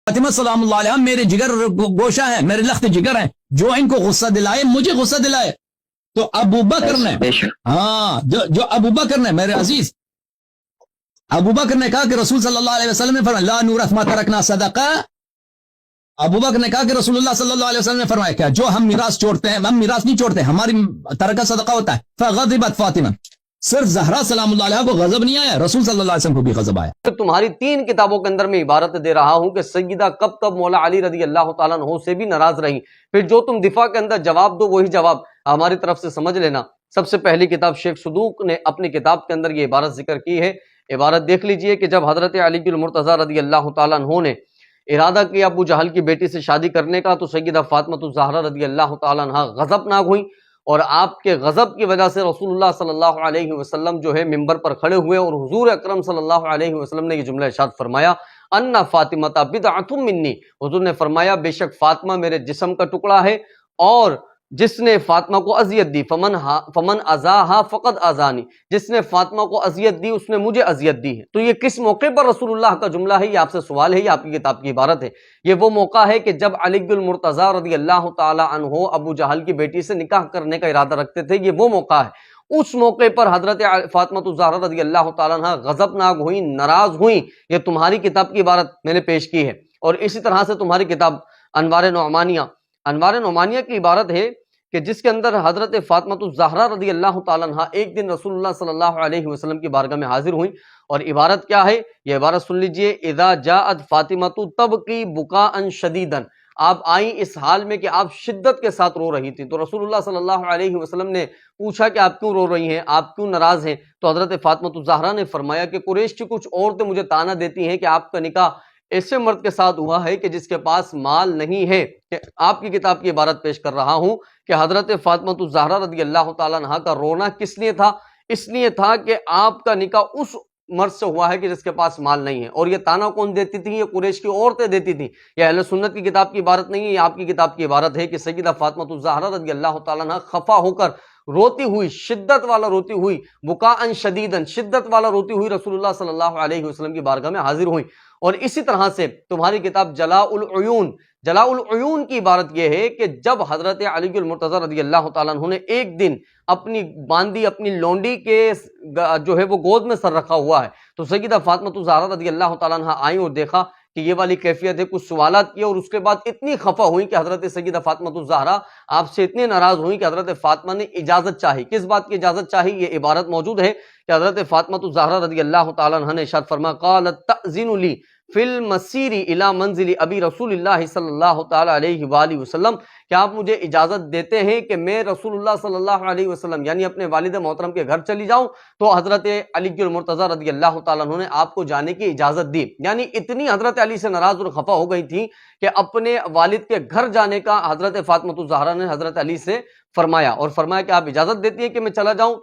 فاطمہ سلام اللہ علیہ میرے جگر گوشہ ہیں، میرے لخت جگر ہیں، جو ان کو غصہ دلائے مجھے غصہ دلائے. تو ابو بکر نے جو ابو بکر نے میرے عزیز ابو بکر نے کہا کہ رسول صلی اللہ علیہ وسلم نے فرمایا لا نورث ما ترکنا صدقہ. ابو بکر نے کہا کہ رسول اللہ صلی اللہ علیہ وسلم نے فرمایا کیا جو ہم میراث چھوڑتے ہیں، ہم میراث نہیں چھوڑتے، ہماری ترکہ صدقہ ہوتا ہے. فغضبت فاطمہ، صرف زہرا سلام اللہ علیہ کو غضب نہیں آیا، رسول صلی اللہ علیہ وسلم کو بھی غضب آیا. تمہاری 3 کتابوں کے اندر میں عبارت دے رہا ہوں کہ سیدہ کب مولا علی رضی اللہ تعالیٰ عنہ سے بھی ناراض رہیں، پھر جو تم دفاع کے اندر جواب دو وہی جواب ہماری طرف سے سمجھ لینا. سب سے پہلی کتاب شیخ صدوق نے اپنی کتاب کے اندر یہ عبارت ذکر کی ہے. عبارت دیکھ لیجئے کہ جب حضرت علی المرتضیٰ رضی اللہ تعالیٰ عنہ نے ارادہ کیا ابو جہل کی بیٹی سے شادی کرنے کا، تو سیدہ فاطمہ الزہرا رضی اللہ تعالیٰ عنہ غضبناک ہوئیں، اور آپ کے غضب کی وجہ سے رسول اللہ صلی اللہ علیہ وسلم جو ہے منبر پر کھڑے ہوئے اور حضور اکرم صلی اللہ علیہ وسلم نے یہ جملہ ارشاد فرمایا ان فاطمہ بدعۃ منی. حضور نے فرمایا بے شک فاطمہ میرے جسم کا ٹکڑا ہے، اور جس نے فاطمہ کو اذیت دی فمن اذاہا فقد اذانی، جس نے فاطمہ کو اذیت دی اس نے مجھے اذیت دی ہے. تو یہ کس موقع پر رسول اللہ کا جملہ ہے؟ یہ آپ سے سوال ہے، یہ آپ کی کتاب کی عبارت ہے. یہ وہ موقع ہے کہ جب علی المرتضیٰ رضی اللہ تعالی عنہ ابو جہل کی بیٹی سے نکاح کرنے کا ارادہ رکھتے تھے. یہ وہ موقع ہے، اس موقع پر حضرت فاطمہ الزہرا رضی اللہ تعالیٰ عنہ غضبناک ہوئیں، ناراض ہوئیں. یہ تمہاری کتاب کی عبارت میں نے پیش کی ہے. اور اسی طرح سے تمہاری کتاب انوار نعمانیہ کی عبارت ہے کہ جس کے اندر حضرت فاطمہ الزہرا رضی اللہ تعالیٰ عنہ ایک دن رسول اللہ صلی اللہ علیہ وسلم کی بارگاہ میں حاضر ہوئیں. اور عبارت کیا ہے؟ یہ عبارت سن لیجئے اذا جاءت فاطمہ تبکی بکاء شدیدا. آپ آئیں اس حال میں کہ آپ شدت کے ساتھ رو رہی تھی. تو رسول اللہ صلی اللہ علیہ وسلم نے پوچھا کہ آپ کیوں رو رہی ہیں، آپ کیوں ناراض ہیں؟ تو حضرت فاطمہ الزہرا نے فرمایا کہ قریش کی کچھ عورتیں مجھے طعنہ دیتی ہیں کہ آپ کا نکاح ایسے مرد کے ساتھ ہوا ہے کہ جس کے پاس مال نہیں ہے. کہ آپ کی کتاب کی عبارت پیش کر رہا ہوں کہ حضرت فاطمہ الزہرا رضی اللہ تعالیٰ عنہ کا رونا کس لیے تھا؟ اس لیے تھا کہ آپ کا نکاح اس مرد سے ہوا ہے کہ جس کے پاس مال نہیں ہے. اور یہ طعنہ کون دیتی تھی؟ یہ قریش کی عورتیں دیتی تھیں. یہ اہل سنت کی کتاب کی عبارت نہیں ہے، یہ آپ کی کتاب کی عبارت ہے کہ سیدہ فاطمہ الزہرا رضی اللہ تعالیٰ عنہ خفا ہو کر روتی ہوئی، شدت والا روتی ہوئی، بکاء شدیداً شدت والا روتی ہوئی رسول اللہ صلی اللہ علیہ وسلم کی بارگاہ میں حاضر ہوئی. اور اسی طرح سے تمہاری کتاب جلاء العیون کی عبارت یہ ہے کہ جب حضرت علی المرتضیٰ رضی اللہ تعالیٰ عنہ نے ایک دن اپنی باندی اپنی لونڈی کے جو ہے وہ گود میں سر رکھا ہوا ہے، تو سیدہ فاطمہ الزہرا رضی اللہ تعالیٰ عنہ آئیں اور دیکھا کہ یہ والی کیفیت ہے، کچھ سوالات کیے، اور اس کے بعد اتنی خفا ہوئی کہ حضرت سیدہ فاطمہ الزہرا آپ سے اتنے ناراض ہوئی کہ حضرت فاطمہ نے اجازت چاہی. کس بات کی اجازت چاہی؟ یہ عبارت موجود ہے کہ حضرت فاطمہ الزہرا رضی اللہ تعالیٰ عنہ نے ارشاد فرمایا قالت تأذن لی فی المسیر الی منزل ابی رسول اللہ صلی اللہ تعالی علیہ وآلہ وسلم، کہ آپ مجھے اجازت دیتے ہیں کہ میں رسول اللہ صلی اللہ علیہ وسلم یعنی اپنے والد محترم کے گھر چلی جاؤں؟ تو حضرت علی المرتضیٰ رضی اللہ تعالیٰ عنہ نے آپ کو جانے کی اجازت دی. یعنی اتنی حضرت علی سے ناراض اور خفا ہو گئی تھی کہ اپنے والد کے گھر جانے کا حضرت فاطمہ الزہرا نے حضرت علی سے فرمایا، اور فرمایا کہ آپ اجازت دیتی ہیں کہ میں چلی جاؤں؟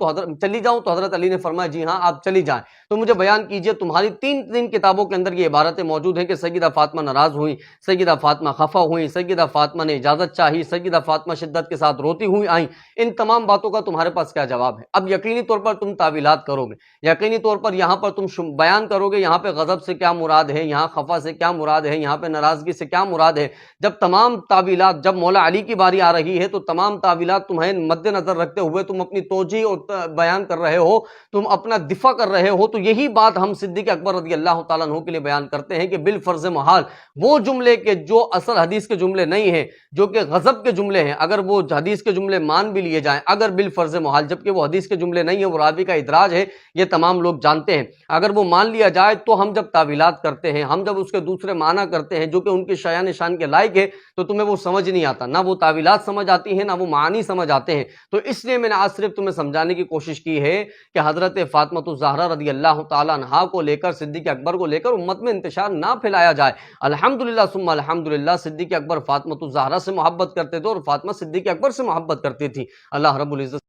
تو حضرت علی نے فرمایا جی ہاں آپ چلی جائیں. تو مجھے بیان کیجئے تمہاری 3 کتابوں کے اندر یہ عبارتیں موجود ہیں کہ سیدہ فاطمہ ناراض ہوئی، سیدہ فاطمہ خفا ہوئی، سیدہ فاطمہ نے اجازت چاہی، سیدہ فاطمہ شدت کے ساتھ روتی ہوئی آئیں. ان تمام باتوں کا تمہارے پاس کیا جواب ہے؟ اب یقینی طور پر تم تعویلات کرو گے، یقینی طور پر یہاں پر تم بیان کرو گے یہاں پہ غضب سے کیا مراد ہے، یہاں خفا سے کیا مراد ہے، یہاں پہ ناراضگی سے کیا مراد ہے. جب تمام تعویلات، جب مولا علی کی باری آ رہی ہے تو تمام تعویلات تمہیں مد نظر رکھتے ہوئے تم اپنی توجیہ اور بیان کر رہے ہو، تم اپنا دفاع کر رہے ہو. تو یہی بات ہم صدیق اکبر رضی اللہ تعالیٰ عنہ کے لیے بیان کرتے ہیں کہ بالفرض محال وہ جملے کے جو اصل حدیث کے جملے نہیں ہیں، جو کہ غضب کے جملے ہیں، اگر وہ حدیث کے جملے مان بھی لیے جائیں، اگر بالفرض محال، جبکہ وہ حدیث کے جملے نہیں ہیں، وہ راوی کا ادراج ہے، یہ تمام لوگ جانتے ہیں، اگر وہ مان لیا جائے تو ہم جب تعویلات کرتے ہیں، ہم جب اس کے دوسرے معنی کرتے ہیں جو کہ ان کے شایان شان کے لائق ہے، تو تمہیں وہ سمجھ نہیں آتا، نہ وہ تعویلات سمجھ آتی ہیں، نہ وہ معانی سمجھ آتے ہیں. تو اس لیے میں نے آج صرف تمہیں سمجھانے کی کوشش کی ہے کہ حضرت فاطمہ الزہرا رضی اللہ تعالیٰ عنہا کو لے کر، صدیق اکبر کو لے کر امت میں انتشار نہ پھیلایا جائے. الحمدللہ ثم الحمدللہ صدیق اکبر فاطمہ الزہرا سے محبت کرتے تھے اور فاطمہ صدیق اکبر سے محبت کرتی تھی. اللہ رب العزت